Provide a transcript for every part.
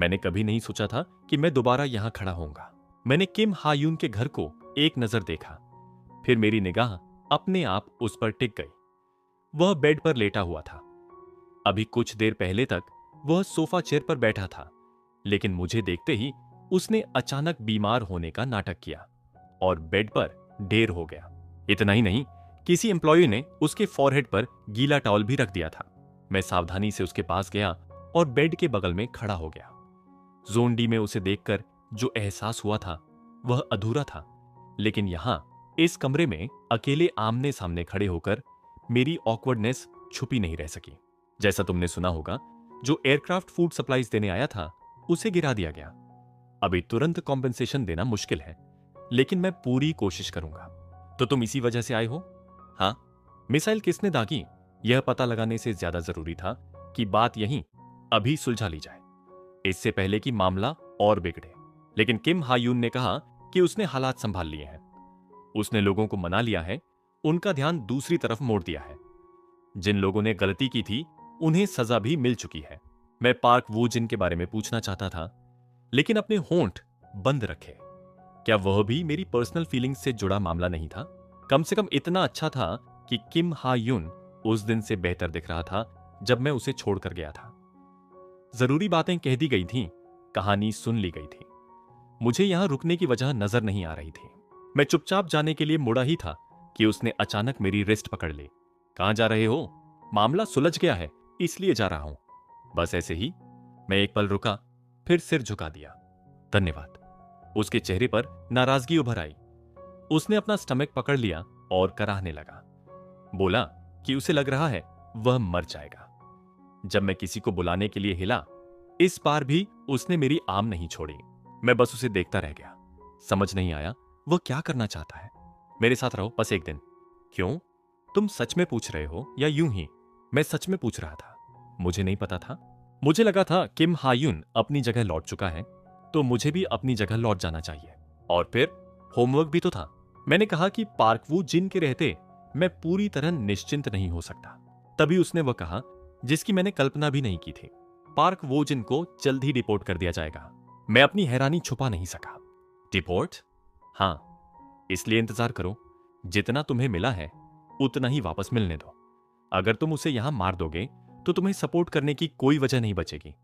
मैंने कभी नहीं सोचा था कि मैं दोबारा यहां खड़ा होऊंगा। मैंने किम हायून के घर को एक नजर देखा, फिर मेरी निगाह अपने आप उस पर टिक गई। वह बेड पर लेटा हुआ था। अभी कुछ देर पहले तक वह सोफा चेयर पर बैठा था, लेकिन मुझे देखते ही उसने अचानक बीमार होने का नाटक किया और बेड पर ढेर हो गया। इतना ही नहीं, किसी एम्प्लॉय ने उसके फॉरहेड पर गीला टॉवल भी रख दिया था। मैं सावधानी से उसके पास गया और बेड के बगल में खड़ा हो गया। जोन डी में उसे देखकर जो एहसास हुआ था वह अधूरा था, लेकिन यहां इस कमरे में अकेले आमने सामने खड़े होकर मेरी ऑकवर्डनेस छुपी नहीं रह सकी। जैसा तुमने सुना होगा, जो एयरक्राफ्ट फूड सप्लाईज देने आया था उसे गिरा दिया गया। अभी तुरंत कॉम्पेंसेशन देना मुश्किल है, लेकिन मैं पूरी कोशिश करूंगा। तो तुम इसी वजह से आए हो? हाँ। मिसाइल किसने दागी यह पता लगाने से ज्यादा जरूरी था कि बात यहीं अभी सुलझा ली जाए, इससे पहले कि मामला और बिगड़े। लेकिन किम हायून ने कहा कि उसने हालात संभाल लिए हैं। उसने लोगों को मना लिया है, उनका ध्यान दूसरी तरफ मोड़ दिया है। जिन लोगों ने गलती की थी उन्हें सजा भी मिल चुकी है। मैं पार्क वू जिन के बारे में पूछना चाहता था, लेकिन अपने होंठ बंद रखे। क्या वह भी मेरी पर्सनल फीलिंग्स से जुड़ा मामला नहीं था? कम से कम इतना अच्छा था कि किम हायून उस दिन से बेहतर दिख रहा था जब मैं उसे छोड़कर गया था। जरूरी बातें कह दी गई थीं, कहानी सुन ली गई थी। मुझे यहां रुकने की वजह नजर नहीं आ रही थी। मैं चुपचाप जाने के लिए मुड़ा ही था कि उसने अचानक मेरी रिस्ट पकड़ ली। कहां जा रहे हो? मामला सुलझ गया है, इसलिए जा रहा हूं। बस ऐसे ही। मैं एक पल रुका, फिर सिर झुका दिया। धन्यवाद। उसके चेहरे पर नाराजगी उभर आई। उसने अपना स्टमक पकड़ लिया और कराहने लगा। बोला कि उसे लग रहा है वह मर जाएगा। जब मैं किसी को बुलाने के लिए हिला, इस बार भी उसने मेरी आम नहीं छोड़ी। मैं बस उसे देखता रह गया। समझ नहीं आया वह क्या करना चाहता है। मेरे साथ रहो बस एक दिन। क्यों? तुम सच में पूछ रहे हो या यूं ही? मैं सच में पूछ रहा था। मुझे नहीं पता था। मुझे लगा था किम हायून अपनी जगह लौट चुका है, तो मुझे भी अपनी जगह लौट जाना चाहिए। और फिर होमवर्क भी तो था। मैंने कहा कि पार्क वू जिन के रहते मैं पूरी तरह निश्चिंत नहीं हो सकता। तभी उसने वह कहा जिसकी मैंने कल्पना भी नहीं की थी। पार्क वो जिन को जल्द ही डिपोर्ट कर दिया जाएगा। मैं अपनी हैरानी छुपा नहीं सका। डिपोर्ट? हाँ, इसलिए इंतजार करो। जितना तुम्हें मिला है उतना ही वापस मिलने दो। अगर तुम उसे यहां मार दोगे तो तुम्हें सपोर्ट करने की कोई वजह नहीं बचेगी।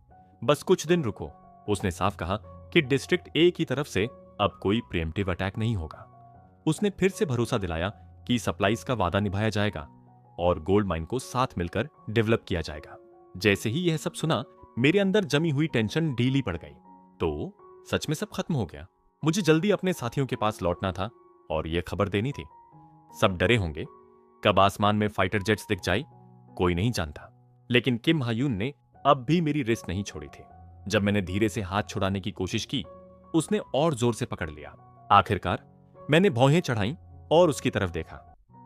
बस कुछ दिन रुको। उसने साफ कहा कि डिस्ट्रिक्ट ए की तरफ से अब कोई प्रिएम्प्टिव अटैक नहीं होगा। उसने फिर से भरोसा दिलाया कि सप्लाईज का वादा निभाया जाएगा और गोल्ड माइन को साथ मिलकर डेवलप किया जाएगा। जैसे ही यह सब सुना, मेरे अंदर जमी हुई टेंशन ढीली पड़ गई। तो सच में सब खत्म हो गया। मुझे जल्दी अपने साथियों के पास लौटना था और यह खबर देनी थी। सब डरे होंगे, कब आसमान में फाइटर जेट्स दिख जाए कोई नहीं जानता। लेकिन किम हायून ने अब भी मेरी रिस्ट नहीं छोड़ी थी। जब मैंने धीरे से हाथ छुड़ाने की कोशिश की, उसने और जोर से पकड़ लिया। आखिरकार मैंने भौहें चढ़ाई और उसकी तरफ देखा।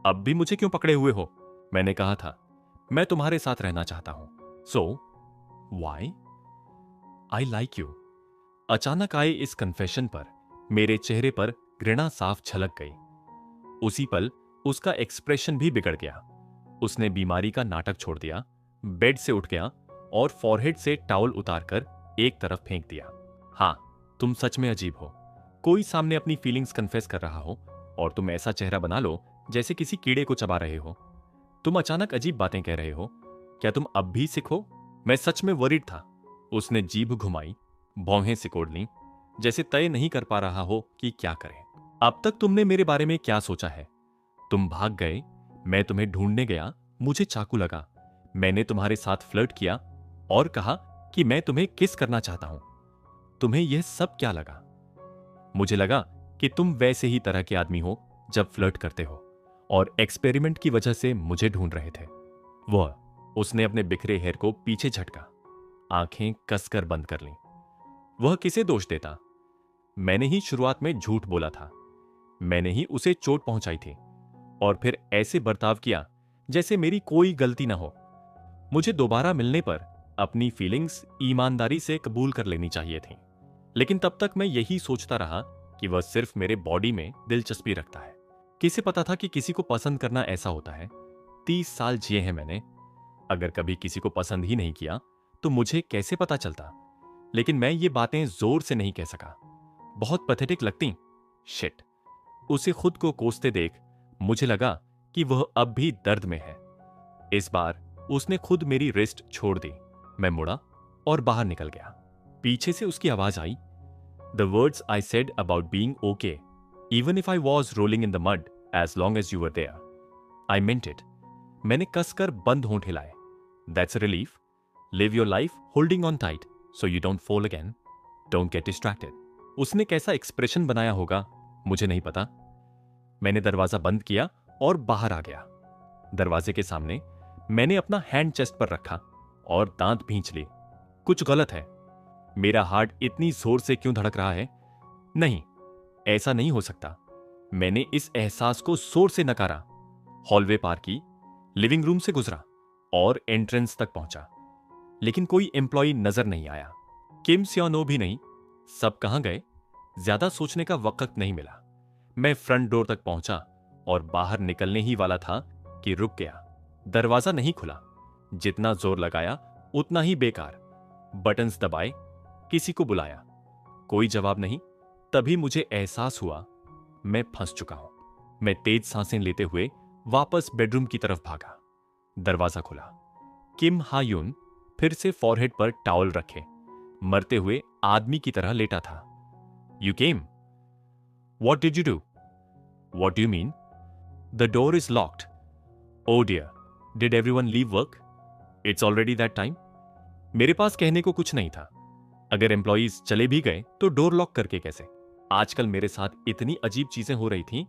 अब भी मुझे क्यों पकड़े हुए हो? मैंने कहा था, मैं तुम्हारे साथ रहना चाहता हूं। So why? I like you. अचानक आए इस कन्फेशन पर मेरे चेहरे पर घृणा साफ झलक गई। उसी पल उसका एक्सप्रेशन भी बिगड़ गया। उसने बीमारी का नाटक छोड़ दिया, बेड से उठ गया और फॉरहेड से टॉवल उतारकर एक तरफ फेंक दिया। हाँ, तुम सच में अजीब हो। कोई सामने अपनी फीलिंग्स कन्फेस कर रहा हो और तुम ऐसा चेहरा बना लो जैसे किसी कीड़े को चबा रहे हो। तुम अचानक अजीब बातें कह रहे हो। क्या तुम अब भी सीखो? मैं सच में वरीड था। उसने जीभ घुमाई, भौहें सिकोड़ लीं, जैसे तय नहीं कर पा रहा हो कि क्या करे। अब तक तुमने मेरे बारे में क्या सोचा है? तुम भाग गए, मैं तुम्हें ढूंढने गया, मुझे चाकू लगा, मैंने तुम्हारे साथ फ्लर्ट किया और कहा कि मैं तुम्हें किस करना चाहता हूं। तुम्हें यह सब क्या लगा? मुझे लगा कि तुम वैसे ही तरह के आदमी हो जब फ्लर्ट करते हो और एक्सपेरिमेंट की वजह से मुझे ढूंढ रहे थे। उसने अपने बिखरे हेयर को पीछे झटका, आंखें कसकर बंद कर लीं। वह किसे दोष देता? मैंने ही शुरुआत में झूठ बोला था। मैंने ही उसे चोट पहुंचाई थी और फिर ऐसे बर्ताव किया जैसे मेरी कोई गलती ना हो। मुझे दोबारा मिलने पर अपनी फीलिंग्स ईमानदारी से कबूल कर लेनी चाहिए थी, लेकिन तब तक मैं यही सोचता रहा कि वह सिर्फ मेरे बॉडी में दिलचस्पी रखता है। किसे पता था कि किसी को पसंद करना ऐसा होता है? 30 साल जिए हैं मैंने। अगर कभी किसी को पसंद ही नहीं किया तो मुझे कैसे पता चलता? लेकिन मैं ये बातें जोर से नहीं कह सका। बहुत पैथेटिक लगती। शिट। उसे खुद को कोसते देख मुझे लगा कि वह अब भी दर्द में है। इस बार उसने खुद मेरी रिस्ट छोड़ दी। मैं मुड़ा और बाहर निकल गया। पीछे से उसकी आवाज आई, the words I said about being okay even if I was rolling in the mud as long as you were there I meant it. मैंने कसकर बंद होंठ हिलाए। That's relief. Live your life holding on tight so you don't fall again. Don't get distracted. उसने कैसा expression बनाया होगा मुझे नहीं पता। मैंने दरवाजा बंद किया और बाहर आ गया। दरवाजे के सामने मैंने अपना हैंड चेस्ट पर रखा और दांत भींच लिए। कुछ गलत है। मेरा हार्ट इतनी जोर से क्यों धड़क रहा है? नहीं, ऐसा नहीं हो सकता। मैंने इस एहसास को जोर से नकारा। हॉलवे पार की, लिविंग रूम से गुजरा और एंट्रेंस तक पहुंचा, लेकिन कोई एम्प्लॉई नजर नहीं आया। किम स्योनो भी नहीं। सब कहां गए? ज्यादा सोचने का वक्त नहीं मिला। मैं फ्रंट डोर तक पहुंचा और बाहर निकलने ही वाला था कि रुक गया। दरवाजा नहीं खुला। जितना जोर लगाया उतना ही बेकार। बटन्स दबाए, किसी को बुलाया, कोई जवाब नहीं। तभी मुझे एहसास हुआ मैं फंस चुका हूं। मैं तेज सांसें लेते हुए वापस बेडरूम की तरफ भागा। दरवाजा खुला। किम हायून फिर से फॉरहेड पर टॉवल रखे मरते हुए आदमी की तरह लेटा था। You came? What did you do? What do you mean? The door is locked. Oh dear, did everyone leave work? It's already that time. मेरे पास कहने को कुछ नहीं था। अगर एम्प्लॉइज चले भी गए तो डोर लॉक करके कैसे? आजकल मेरे साथ इतनी अजीब चीजें हो रही थीं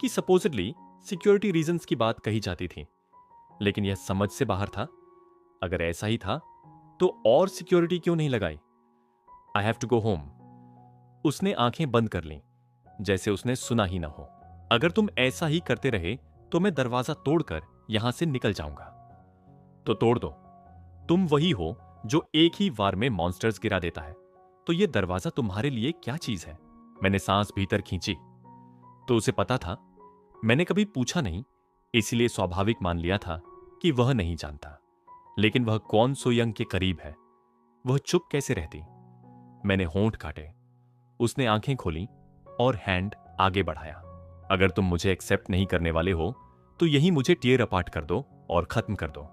कि सपोजिटली सिक्योरिटी रीजंस की बात कही जाती थी, लेकिन यह समझ से बाहर था। अगर ऐसा ही था तो और सिक्योरिटी क्यों नहीं लगाई? I have to go home. उसने आंखें बंद कर लीं, जैसे उसने सुना ही ना हो। अगर तुम ऐसा ही करते रहे तो मैं दरवाजा तोड़कर यहां से निकल जाऊंगा। तो तोड़ दो। तुम वही हो जो एक ही वार में मॉन्स्टर्स गिरा देता है, तो यह दरवाजा तुम्हारे लिए क्या चीज है? मैंने सांस भीतर खींची। तो उसे पता था। मैंने कभी पूछा नहीं, इसलिए स्वाभाविक मान लिया था कि वह नहीं जानता। लेकिन वह कौन सोयंग के करीब है? वह चुप कैसे रहती? मैंने होंठ काटे। उसने आंखें खोली और हैंड आगे बढ़ाया। अगर तुम मुझे एक्सेप्ट नहीं करने वाले हो तो यही मुझे टीयर अपार्ट कर दो और खत्म कर दो।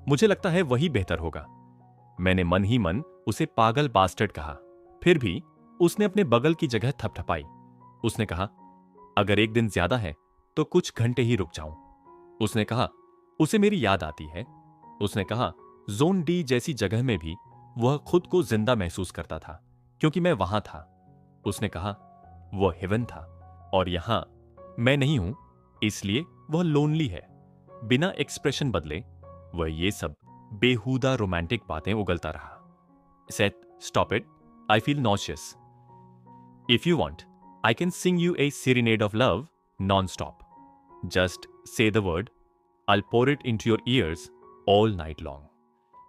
मुझे लगता है वही बेहतर होगा। मैंने मन ही मन उसे पागल बास्टर्ड कहा। फिर भी उसने अपने बगल की जगह थपथपाई। उसने कहा, अगर एक दिन ज्यादा है तो कुछ घंटे ही रुक जाऊं। उसने कहा, उसे मेरी याद आती है। उसने कहा, जोन डी जैसी जगह में भी वह खुद को जिंदा महसूस करता था क्योंकि मैं वहां था। उसने कहा, वह हेवन था और यहां मैं नहीं हूं, इसलिए वह लोनली है। बिना एक्सप्रेशन बदले वह ये सब बेहुदा रोमांटिक बातें उगलता रहा। Set, stop it, I feel nauseous. If you want, I can sing U A serenade of love non-stop. Just say the word, I'll pour it into your ears all night long.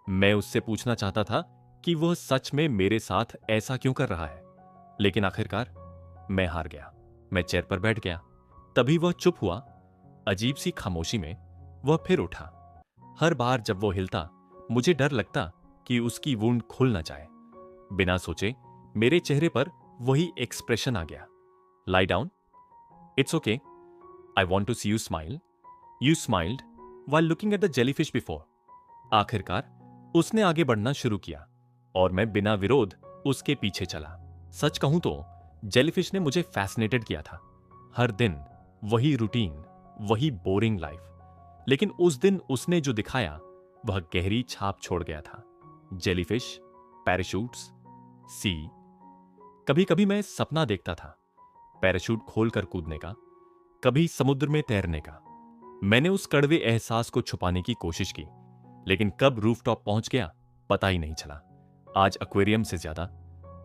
मैं उससे पूछना चाहता था कि वह सच में मेरे साथ ऐसा क्यों कर रहा है, लेकिन आखिरकार मैं हार गया। मैं चेयर पर बैठ गया। तभी वह चुप हुआ। अजीब सी खामोशी में वह फिर उठा। हर बार जब वो हिलता मुझे डर लगता कि उसकी वुंड खुल न जाए। बिना सोचे मेरे चेहरे पर वही एक्सप्रेशन आ गया। Lie down, it's okay, I want to see you smile. You smiled while looking at the jellyfish before. आखिरकार उसने आगे बढ़ना शुरू किया और मैं बिना विरोध उसके पीछे चला। सच कहूं तो जेलीफिश ने मुझे फैसिनेटेड किया था। हर दिन वही रूटीन, वही बोरिंग लाइफ। लेकिन उस दिन उसने जो दिखाया वह गहरी छाप छोड़ गया था। जेलीफिश, पैराशूट्स, सी। कभी कभी मैं सपना देखता था, पैराशूट खोलकर कूदने का, कभी समुद्र में तैरने का। मैंने उस कड़वे एहसास को छुपाने की कोशिश की, लेकिन कब रूफटॉप पहुंच गया पता ही नहीं चला। आज एक्वेरियम से ज्यादा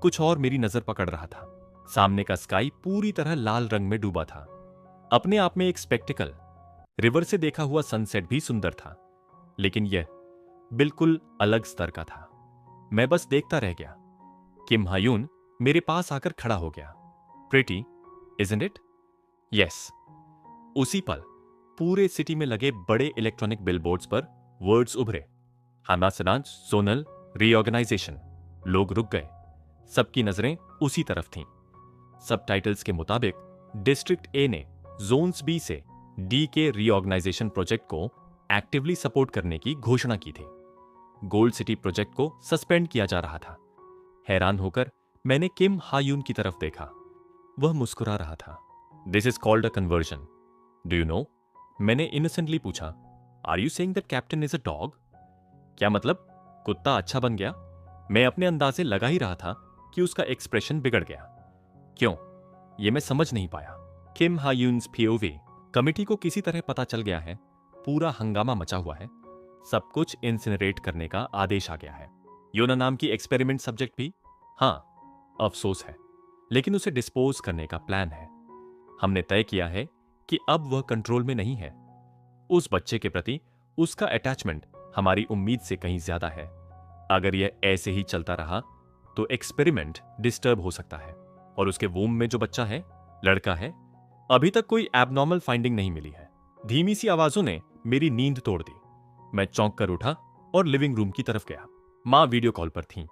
कुछ और मेरी नजर पकड़ रहा था। सामने का स्काई पूरी तरह लाल रंग में डूबा था, अपने आप में एक स्पेक्टिकल। रिवर से देखा हुआ सनसेट भी सुंदर था, लेकिन यह बिल्कुल अलग स्तर का था। मैं बस देखता रह गया। किम हायून मेरे पास आकर खड़ा हो गया। Pretty, isn't it? यस। उसी पल पूरे सिटी में लगे बड़े इलेक्ट्रॉनिक बिलबोर्ड्स पर वर्ड्स उभरे, हामासनाज सोनल रीऑर्गेनाइजेशन। लोग रुक गए। सबकी नजरें उसी तरफ थीं। सबटाइटल्स के मुताबिक डिस्ट्रिक्ट ए ने जोन्स बी से डी के रीऑर्गेनाइजेशन प्रोजेक्ट को एक्टिवली सपोर्ट करने की घोषणा की थी। गोल्ड सिटी प्रोजेक्ट को सस्पेंड किया जा रहा था। हैरान होकर मैंने किम हायून की तरफ देखा। वह मुस्कुरा रहा था। This is called a conversion, do you know? मैंने इनोसेंटली पूछा। Are you saying that captain is a dog? क्या मतलब कुत्ता अच्छा बन गया? मैं अपने अंदाजे लगा ही रहा था कि उसका एक्सप्रेशन बिगड़ गया। क्यों? यह मैं समझ नहीं पाया। किम हायून्स पीओवी कमिटी को किसी तरह पता चल गया है। पूरा हंगामा मचा हुआ है। सब कुछ इंसिनरेट करने का आदेश आ गया है। योना नाम की एक्सपेरिमेंट सब्जेक्ट भी? हाँ, अफसोस है, लेकिन उसे डिस्पोज करने का प्लान है। हमने तय किया है कि अब वह कंट्रोल में नहीं है। उस बच्चे के प्रति उसका अटैचमेंट हमारी उम्मीद से कहीं ज्यादा है। अगर यह ऐसे ही चलता रहा तो एक्सपेरिमेंट डिस्टर्ब हो सकता है। और उसके वूम में जो बच्चा है, लड़का है, अभी तक कोई एबनॉर्मल फाइंडिंग नहीं मिली है। धीमी सी आवाजों ने मेरी नींद तोड़ दी। मैं चौंक कर उठा और लिविंग रूम की तरफ गया। मां वीडियो कॉल पर थीं।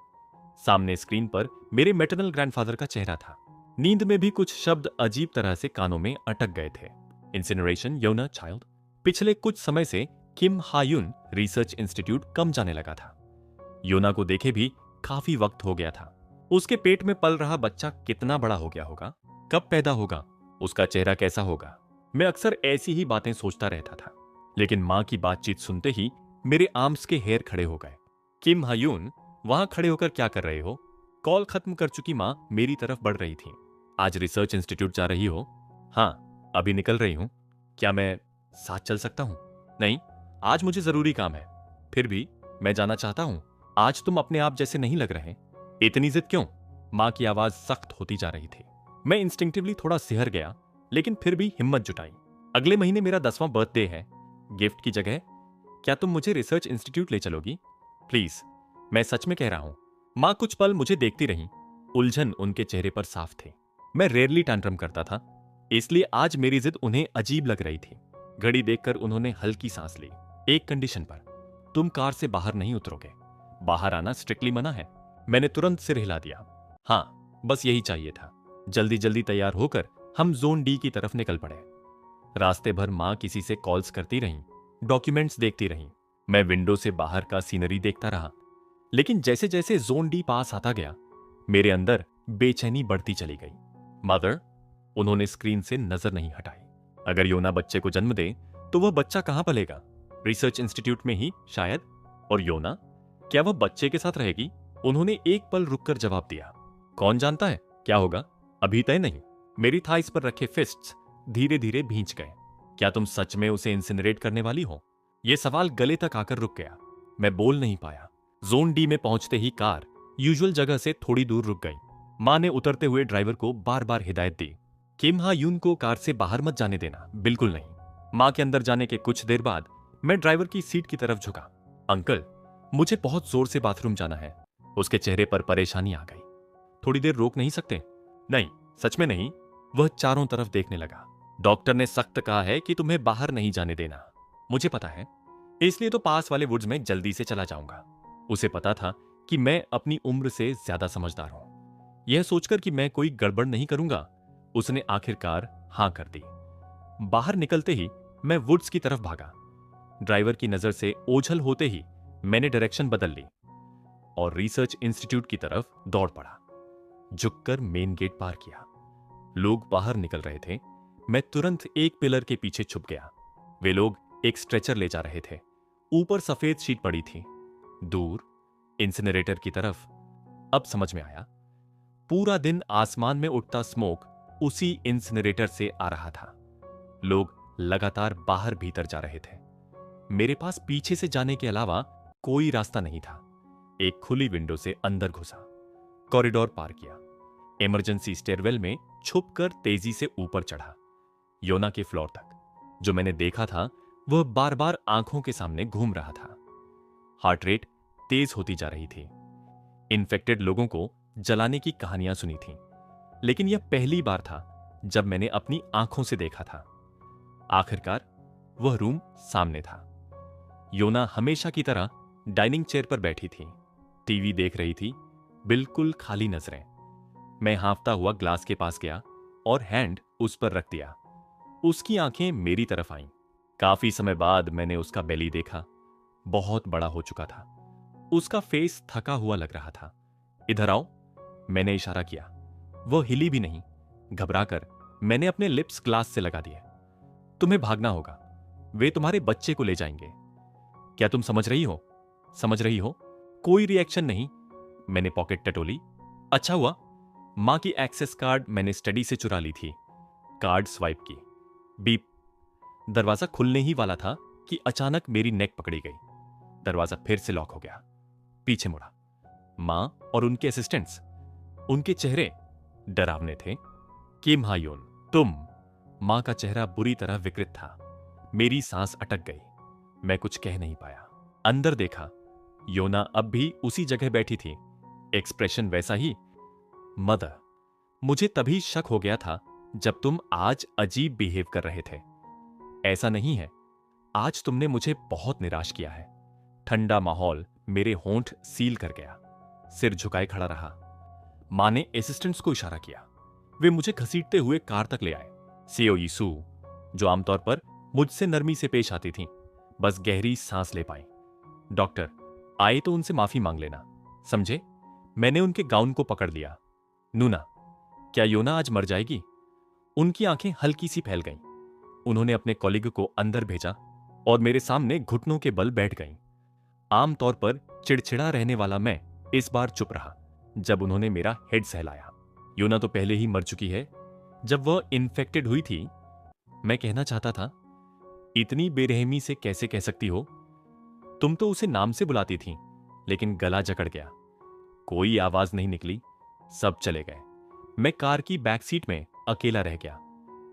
सामने स्क्रीन पर मेरे मैटरनल ग्रैंडफादर का चेहरा था। नींद में भी कुछ शब्द अजीब तरह से कानों में अटक गए थे। इंसिनरेशन, योना, चाइल्ड। पिछले कुछ समय से किम हायुन रिसर्च इंस्टीट्यूट कम जाने लगा था। योना को देखे भी काफी वक्त हो गया था। उसके पेट में पल रहा बच्चा कितना बड़ा हो गया होगा, कब पैदा होगा, उसका चेहरा कैसा होगा। मैं अक्सर ऐसी ही बातें सोचता रहता था। लेकिन मां की बातचीत सुनते ही मेरे आर्म्स के हेयर खड़े हो गए। किम हायून, वहां खड़े होकर क्या कर रहे हो? कॉल खत्म कर चुकी मां मेरी तरफ बढ़ रही थी। आज रिसर्च इंस्टीट्यूट जा रही हो? हाँ, अभी निकल रही हूं। क्या मैं साथ चल सकता हूं? नहीं, आज मुझे जरूरी काम है। फिर भी मैं जाना चाहता हूं। आज तुम अपने आप जैसे नहीं लग रहे। इतनी जिद क्यों? मां की आवाज सख्त होती जा रही थी। मैं इंस्टिंक्टिवली थोड़ा सिहर गया, लेकिन फिर भी हिम्मत जुटाई। अगले महीने मेरा 10वां बर्थडे है। गिफ्ट की जगह क्या तुम मुझे रिसर्च इंस्टीट्यूट ले चलोगी? प्लीज, मैं सच में कह रहा हूं। मां कुछ पल मुझे देखती रहीं। उलझन उनके चेहरे पर साफ थे। मैं रेयरली टैंट्रम करता था, इसलिए आज मेरी जिद उन्हें अजीब लग रही थी। घड़ी देखकर उन्होंने हल्की सांस ली। एक कंडीशन पर, तुम कार से बाहर नहीं उतरोगे। बाहर आना स्ट्रिक्टली मना है। मैंने तुरंत सिर हिला दिया। हाँ, बस यही चाहिए था। जल्दी जल्दी तैयार होकर हम जोन डी की तरफ निकल पड़े। रास्ते भर मां किसी से कॉल्स करती रहीं, डॉक्यूमेंट्स देखती रहीं। मैं विंडो से बाहर का सीनरी देखता रहा। लेकिन जैसे जैसे जोन डी पास आता गया, मेरे अंदर बेचैनी बढ़ती चली गई। मदर, उन्होंने स्क्रीन से नजर नहीं हटाई। अगर योना बच्चे को जन्म दे तो वह बच्चा कहां पलेगा? रिसर्च इंस्टीट्यूट में ही शायद। और योना, क्या वह बच्चे के साथ रहेगी? उन्होंने एक पल रुककर जवाब दिया। कौन जानता है क्या होगा, अभी तय नहीं। मेरी थाइस पर रखे फिस्ट्स धीरे धीरे भींच गए। क्या तुम सच में उसे इंसिनरेट करने वाली हो? यह सवाल गले तक आकर रुक गया। मैं बोल नहीं पाया। जोन डी में पहुंचते ही कार यूजुअल जगह से थोड़ी दूर रुक गई। मां ने उतरते हुए ड्राइवर को बार बार हिदायत दी, किम हा यून को कार से बाहर मत जाने देना, बिल्कुल नहीं। मां के अंदर जाने के कुछ देर बाद मैं ड्राइवर की सीट की तरफ झुका। अंकल, मुझे बहुत जोर से बाथरूम जाना है। उसके चेहरे पर परेशानी आ गई। थोड़ी देर रोक नहीं सकते? नहीं, सच में नहीं। वह चारों तरफ देखने लगा। डॉक्टर ने सख्त कहा है कि तुम्हें बाहर नहीं जाने देना। मुझे पता है, इसलिए तो पास वाले वुड्स में जल्दी से चला जाऊंगा। उसे पता था कि मैं अपनी उम्र से ज्यादा समझदार हूं। यह सोचकर कि मैं कोई गड़बड़ नहीं करूंगा, उसने आखिरकार हां कर दी। बाहर निकलते ही मैं वुड्स की तरफ भागा। ड्राइवर की नजर से ओझल होते ही मैंने डायरेक्शन बदल ली और रिसर्च इंस्टीट्यूट की तरफ दौड़ पड़ा। झुककर मेन गेट पार किया। लोग बाहर निकल रहे थे। मैं तुरंत एक पिलर के पीछे छुप गया। वे लोग एक स्ट्रेचर ले जा रहे थे। ऊपर सफेद शीट पड़ी थी। दूर इंसिनरेटर की तरफ। अब समझ में आया। पूरा दिन आसमान में उठता स्मोक उसी इंसिनरेटर से आ रहा था। लोग लगातार बाहर भीतर जा रहे थे। मेरे पास पीछे से जाने के अलावा कोई रास्ता नहीं था। एक खुली विंडो से अंदर घुसा, कॉरिडोर पार किया, इमरजेंसी स्टेयरवेल में छुपकर तेजी से ऊपर चढ़ा, योना के फ्लोर तक। जो मैंने देखा था वह बार बार आंखों के सामने घूम रहा था। हार्ट रेट तेज होती जा रही थी। इन्फेक्टेड लोगों को जलाने की कहानियां सुनी थीं, लेकिन यह पहली बार था जब मैंने अपनी आंखों से देखा था। आखिरकार वह रूम सामने था। योना हमेशा की तरह डाइनिंग चेयर पर बैठी थी, टीवी देख रही थी। बिल्कुल खाली नजरें। मैं हाँफता हुआ ग्लास के पास गया और हैंड उस पर रख दिया। उसकी आंखें मेरी तरफ आईं। काफी समय बाद मैंने उसका बेली देखा। बहुत बड़ा हो चुका था। उसका फेस थका हुआ लग रहा था। इधर आओ, मैंने इशारा किया। वह हिली भी नहीं। घबराकर मैंने अपने लिप्स ग्लास से लगा दिए। तुम्हें भागना होगा, वे तुम्हारे बच्चे को ले जाएंगे। क्या तुम समझ रही हो? समझ रही हो? कोई रिएक्शन नहीं। मैंने पॉकेट टटोली। अच्छा हुआ, मां की एक्सेस कार्ड मैंने स्टडी से चुरा ली थी। कार्ड स्वाइप की। बीप। दरवाजा खुलने ही वाला था कि अचानक मेरी नेक पकड़ी गई। दरवाजा फिर से लॉक हो गया। पीछे मुड़ा। मां और उनके असिस्टेंट्स, उनके चेहरे डरावने थे। किम हायून, तुम। मां का चेहरा बुरी तरह विकृत था। मेरी सांस अटक गई। मैं कुछ कह नहीं पाया। अंदर देखा, योना अब भी उसी जगह बैठी थी, एक्सप्रेशन वैसा ही। मदर, मुझे तभी शक हो गया था जब तुम आज अजीब बिहेव कर रहे थे। ऐसा नहीं है, आज तुमने मुझे बहुत निराश किया है। ठंडा माहौल मेरे होंठ सील कर गया। सिर झुकाए खड़ा रहा। मां ने असिस्टेंट्स को इशारा किया। वे मुझे घसीटते हुए कार तक ले आए। सीओ यीसु, जो आमतौर पर मुझसे नरमी से पेश आती थीं, बस गहरी सांस ले पाई। डॉक्टर, आए तो उनसे माफी मांग लेना, समझे? मैंने उनके गाउन को पकड़ लिया। नूना, क्या योना आज मर जाएगी? उनकी आंखें हल्की सी फैल गईं। उन्होंने अपने कॉलीग को अंदर भेजा और मेरे सामने घुटनों के बल बैठ गईं। आमतौर पर चिड़चिड़ा रहने वाला मैं इस बार चुप रहा जब उन्होंने मेरा हेड सहलाया। योना तो पहले ही मर चुकी है। जब वह इन्फेक्टेड हुई थी, मैं कहना चाहता था, इतनी बेरहमी से कैसे कह सकती हो? तुम तो उसे नाम से बुलाती थी, लेकिन गला जकड़ गया। कोई आवाज नहीं निकली। सब चले गए। मैं कार की बैक सीट में अकेला रह गया।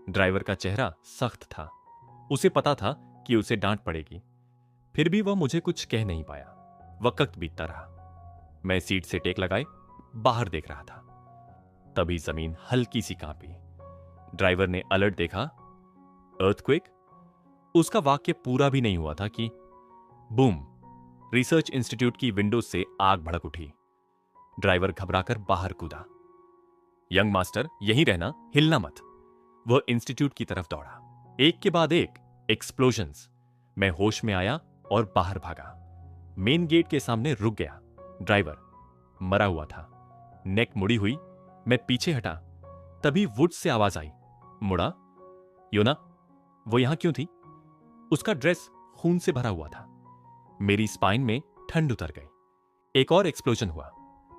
ड्राइवर का चेहरा सख्त था। उसे पता था कि उसे डांट पड़ेगी, फिर भी वह मुझे कुछ कह नहीं पाया। वक्त बीतता रहा। मैं सीट से टेक लगाए बाहर देख रहा था। तभी जमीन हल्की सी कांपी। ड्राइवर ने अलर्ट देखा। अर्थक्वेक? उसका वाक्य पूरा भी नहीं हुआ था कि बूम! रिसर्च इंस्टीट्यूट की विंडो से आग भड़क उठी। ड्राइवर घबराकर बाहर कूदा। यंग मास्टर, यहीं रहना, हिलना मत। वह इंस्टीट्यूट की तरफ दौड़ा। एक के बाद एक एक्सप्लोजन्स। मैं होश में आया और बाहर भागा। मेन गेट के सामने रुक गया। ड्राइवर मरा हुआ था, नेक मुड़ी हुई। मैं पीछे हटा, तभी वुड से आवाज आई। मुड़ा। योना, वो यहां क्यों थी? उसका ड्रेस खून से भरा हुआ था। मेरी स्पाइन में ठंड उतर गई। एक और एक्सप्लोजन हुआ।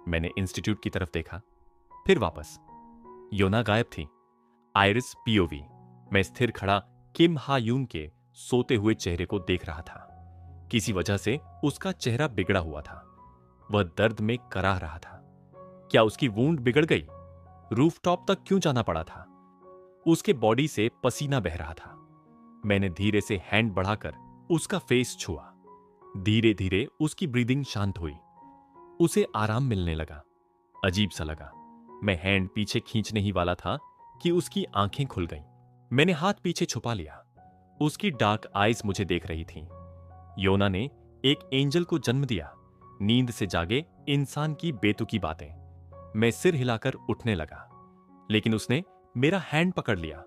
मैंने इंस्टीट्यूट की तरफ देखा, फिर वापस। योना गायब थी। Iris POV. मैं स्थिर खड़ा किम हायून के सोते हुए चेहरे को देख रहा था। किसी वजह से उसका चेहरा बिगड़ा हुआ था। वह दर्द में कराह रहा था। क्या उसकी वूंड बिगड़ गई? रूफटॉप तक क्यों जाना पड़ा था? उसके बॉडी से पसीना बह रहा था। मैंने धीरे से हैंड बढ़ाकर उसका फेस छुआ। धीरे धीरे उसकी ब्रीदिंग शांत हुई। उसे आराम मिलने लगा। अजीब सा लगा। मैं हैंड पीछे खींचने ही वाला था कि उसकी आंखें खुल गईं। मैंने हाथ पीछे छुपा लिया। उसकी डार्क आईज मुझे देख रही थीं। योना ने एक एंजल को जन्म दिया। नींद से जागे इंसान की बेतुकी बातें। मैं सिर हिलाकर उठने लगा, लेकिन उसने मेरा हैंड पकड़ लिया।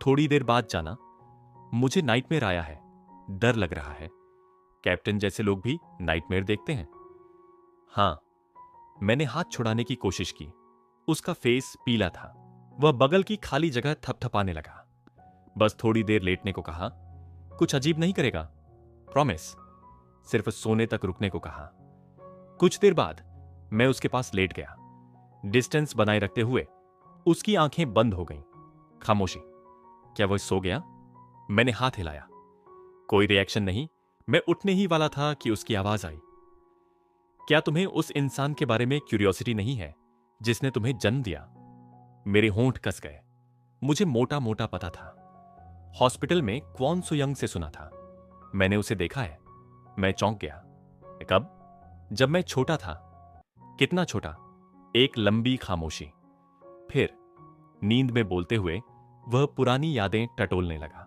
थोड़ी देर बाद जाना, मुझे नाइटमेयर आया है। डर लग रहा है। कैप्टन जैसे लोग भी नाइटमेयर देखते हैं। हां। मैंने हाथ छुड़ाने की कोशिश की। उसका फेस पीला था। वह बगल की खाली जगह थपथपाने लगा। बस थोड़ी देर लेटने को कहा। कुछ अजीब नहीं करेगा, प्रॉमिस। सिर्फ सोने तक रुकने को कहा। कुछ देर बाद मैं उसके पास लेट गया, डिस्टेंस बनाए रखते हुए। उसकी आंखें बंद हो गईं। खामोशी। क्या वह सो गया? मैंने हाथ हिलाया। कोई रिएक्शन नहीं। मैं उठने ही वाला था कि उसकी आवाज आई। क्या तुम्हें उस इंसान के बारे में क्यूरियोसिटी नहीं है जिसने तुम्हें जन्म दिया? मेरे होंठ कस गए। मुझे मोटा मोटा पता था। हॉस्पिटल में क्वॉन सुयंग से सुना था। मैंने उसे देखा है। मैं चौंक गया। कब? जब मैं छोटा था। कितना छोटा? एक लंबी खामोशी। फिर नींद में बोलते हुए वह पुरानी यादें टटोलने लगा।